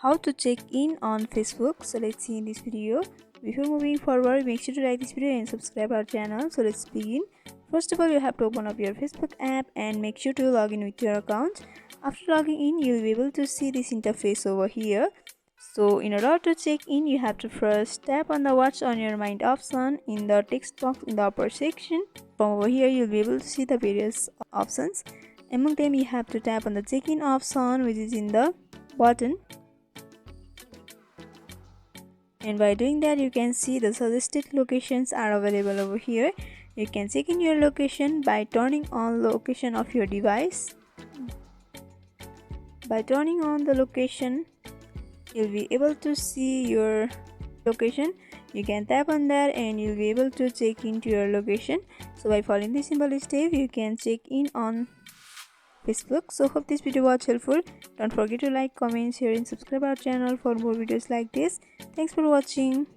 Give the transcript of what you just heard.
how to check in on Facebook. So let's see in this video. Before moving forward, make sure to like this video and subscribe our channel. So let's begin. First of all, you have to open up your Facebook app and make sure to log in with your account. After logging in, you'll be able to see this interface over here. So in order to check in, you have to first tap on the what's on your mind option in the text box in the upper section. From over here, you'll be able to see the various options. Among them, you have to tap on the check-in option, which is in the bottom. And by doing that, you can see the suggested locations are available over here. You can check in your location by turning on location of your device. By turning on the location, you'll be able to see your location. You can tap on that and you'll be able to check into your location. So by following this simple step, you can check in on Facebook. So hope this video was helpful. Don't forget to like, comment, share and subscribe our channel for more videos like this. Thanks for watching.